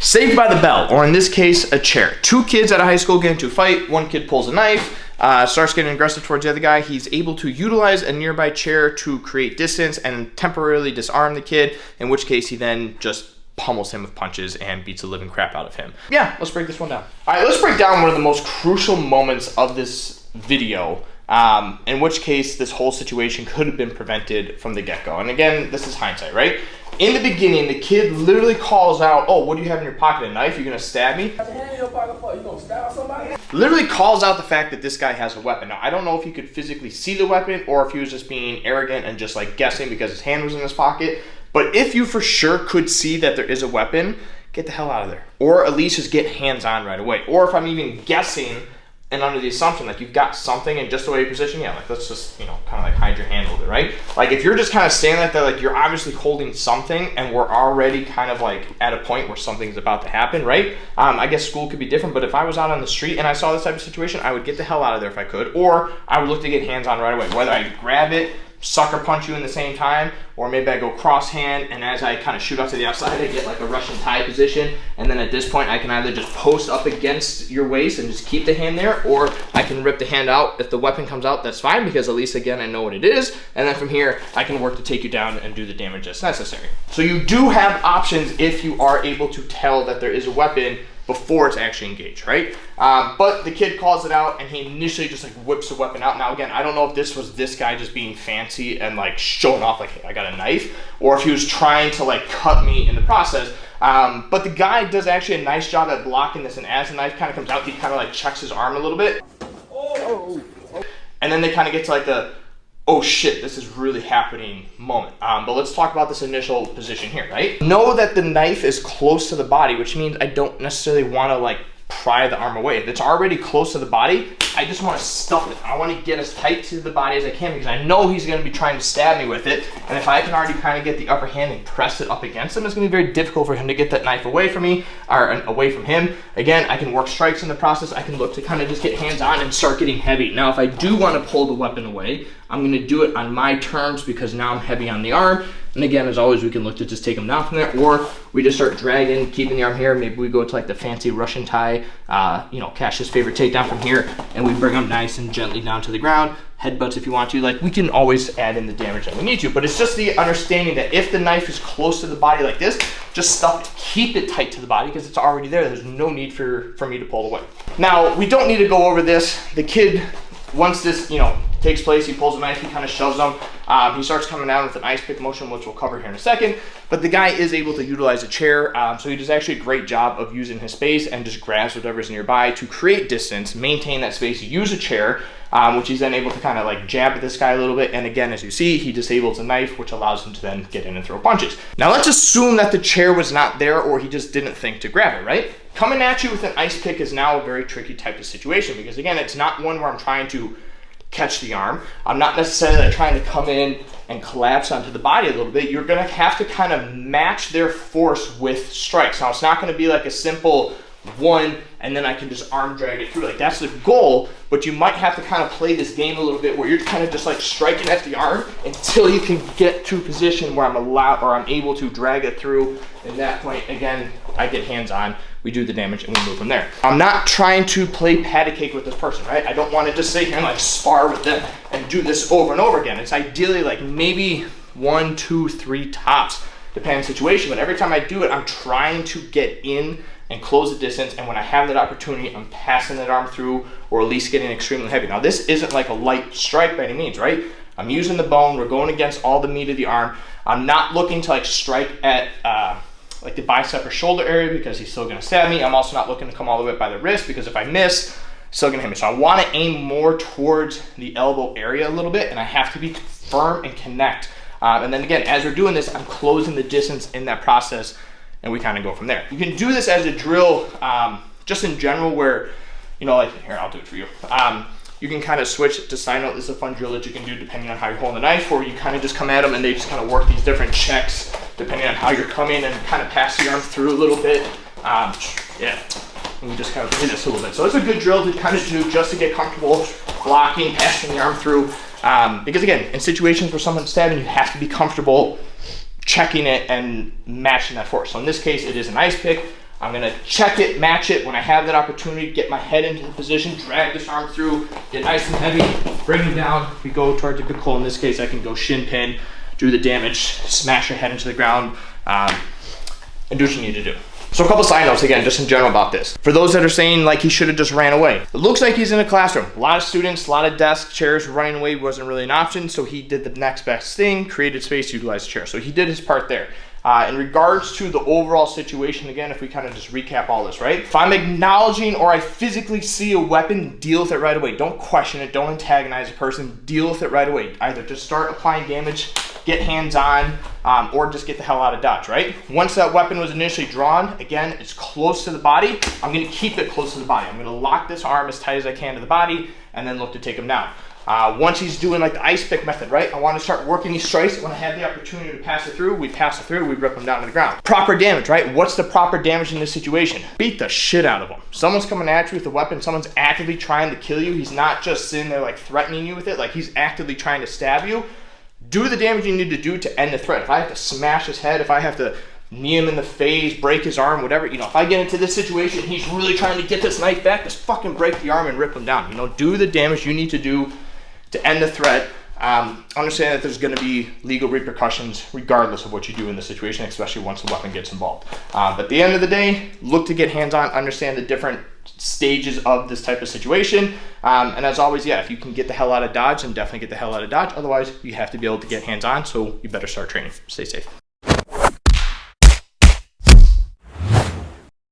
Saved by the Bell, or in this case, a chair. Two kids at a high school get into a fight. One kid pulls a knife, starts getting aggressive towards the other guy. He's able to utilize a nearby chair to create distance and temporarily disarm the kid, in which case he then just pummels him with punches and beats the living crap out of him. Yeah, let's break this one down. All right, let's break down one of the most crucial moments of this video, in which case this whole situation could have been prevented from the get-go. And again, this is hindsight, right? In the beginning, the kid literally calls out, "Oh, what do you have in your pocket? A knife? You're gonna stab me?" Literally calls out the fact that this guy has a weapon. Now, I don't know if he could physically see the weapon or if he was just being arrogant and just like guessing because his hand was in his pocket. But if you for sure could see that there is a weapon, get the hell out of there. Or at least just get hands-on right away. Or if I'm even guessing and under the assumption like you've got something in just the way you position, yeah, like let's just, kind of like hide your hand a little bit, right? Like if you're just kind of standing like that, like you're obviously holding something and we're already kind of like at a point where something's about to happen, right? I guess school could be different, but if I was out on the street and I saw this type of situation, I would get the hell out of there if I could, or I would look to get hands-on right away, whether I grab it, sucker punch you in the same time, or maybe I go cross hand and as I kind of shoot out to the outside, I get like a Russian tie position, and then at this point I can either just post up against your waist and just keep the hand there, or I can rip the hand out. If the weapon comes out, that's fine, because at least again I know what it is, and then from here I can work to take you down and do the damage that's necessary. So you do have options if you are able to tell that there is a weapon before it's actually engaged, right? But the kid calls it out and he initially just like whips the weapon out. Now again, I don't know if this was this guy just being fancy and like showing off like, hey, I got a knife, or if he was trying to like cut me in the process. But the guy does actually a nice job at blocking this, and as the knife kind of comes out, he kind of like checks his arm a little bit. And then they kind of get to like the, oh shit, this is really happening moment. But let's talk about this initial position here, right? Know that the knife is close to the body, which means I don't necessarily want to like pry the arm away. If it's already close to the body, I just want to stuff it. I want to get as tight to the body as I can, because I know he's going to be trying to stab me with it. And if I can already kind of get the upper hand and press it up against him, it's going to be very difficult for him to get that knife away from me, or away from him. Again, I can work strikes in the process. I can look to kind of just get hands on and start getting heavy. Now, if I do want to pull the weapon away, I'm going to do it on my terms, because now I'm heavy on the arm. And again, as always, we can look to just take him down from there, or we just start dragging, keeping the arm here. Maybe we go to like the fancy Russian tie, Cash's favorite takedown from here, and we bring him nice and gently down to the ground. Headbutts if you want to. Like, we can always add in the damage that we need to, but it's just the understanding that if the knife is close to the body like this, just stuff it, keep it tight to the body, because it's already there. There's no need for me to pull away. Now, we don't need to go over this. The kid, once this, takes place, he pulls a knife, he kind of shoves them. He starts coming down with an ice pick motion, which we'll cover here in a second. But the guy is able to utilize a chair, so he does actually a great job of using his space and just grabs whatever's nearby to create distance, maintain that space, use a chair, which he's then able to kind of like jab at this guy a little bit. And again, as you see, he disables a knife, which allows him to then get in and throw punches. Now let's assume that the chair was not there, or he just didn't think to grab it, right? Coming at you with an ice pick is now a very tricky type of situation, because again, it's not one where I'm trying to catch the arm. I'm not necessarily trying to come in and collapse onto the body a little bit. You're gonna have to kind of match their force with strikes. Now, it's not gonna be like a simple one and then I can just arm drag it through. Like, that's the goal, but you might have to kind of play this game a little bit where you're kind of just like striking at the arm until you can get to a position where I'm able to drag it through. At that point, again, I get hands on, we do the damage, and we move from there. I'm not trying to play patty cake with this person, right? I don't want to just sit here and like spar with them and do this over and over again. It's ideally like maybe 1, 2, 3 tops, depending on the situation, but every time I do it, I'm trying to get in and close the distance, and when I have that opportunity, I'm passing that arm through, or at least getting extremely heavy. Now, this isn't like a light strike by any means, right? I'm using the bone, we're going against all the meat of the arm. I'm not looking to like strike at like the bicep or shoulder area, because he's still gonna stab me. I'm also not looking to come all the way up by the wrist, because if I miss, it's still gonna hit me. So I wanna aim more towards the elbow area a little bit, and I have to be firm and connect. And then again, as we're doing this, I'm closing the distance in that process, and we kind of go from there. You can do this as a drill, just in general, where, like, here, I'll do it for you. You can kind of switch to side note. This is a fun drill that you can do depending on how you're holding the knife, or you kind of just come at them and they just kind of work these different checks depending on how you're coming, and kind of pass the arm through a little bit. Yeah, and we just kind of hit this a little bit. So it's a good drill to kind of do just to get comfortable blocking, passing the arm through. Because again, in situations where someone's stabbing, you have to be comfortable checking it and matching that force. So in this case, it is an ice pick. I'm gonna check it, match it when I have that opportunity, get my head into the position, drag this arm through, get nice and heavy, bring it down. If we go toward typical, in this case, I can go shin pin, do the damage, smash your head into the ground, and do what you need to do. So a couple side notes again, just in general about this. For those that are saying like he should have just ran away, it looks like he's in a classroom. A lot of students, a lot of desks, chairs. Running away wasn't really an option, so he did the next best thing, created space, utilized the chair. So he did his part there. In regards to the overall situation, again, if we kind of just recap all this, right? If I'm acknowledging or I physically see a weapon, deal with it right away. Don't question it, don't antagonize a person, deal with it right away. Either just start applying damage, get hands-on, or just get the hell out of dodge, right? Once that weapon was initially drawn, again, it's close to the body. I'm gonna keep it close to the body. I'm gonna lock this arm as tight as I can to the body and then look to take him down. Once he's doing like the ice pick method, right? I want to start working these strikes. When I have the opportunity to pass it through, we pass it through, we rip them down to the ground. Proper damage, right? What's the proper damage in this situation? Beat the shit out of them. Someone's coming at you with a weapon, someone's actively trying to kill you. He's not just sitting there like threatening you with it, like he's actively trying to stab you. Do the damage you need to do to end the threat. If I have to smash his head, if I have to knee him in the face, break his arm, whatever, you know, if I get into this situation, he's really trying to get this knife back, just fucking break the arm and rip him down. You know, do the damage you need to do to end the threat. Understand that there's going to be legal repercussions regardless of what you do in the situation, especially once the weapon gets involved. But at the end of the day, look to get hands-on, understand the different stages of this type of situation. And as always, yeah, if you can get the hell out of dodge, then definitely get the hell out of dodge. Otherwise, you have to be able to get hands-on, so you better start training. Stay safe.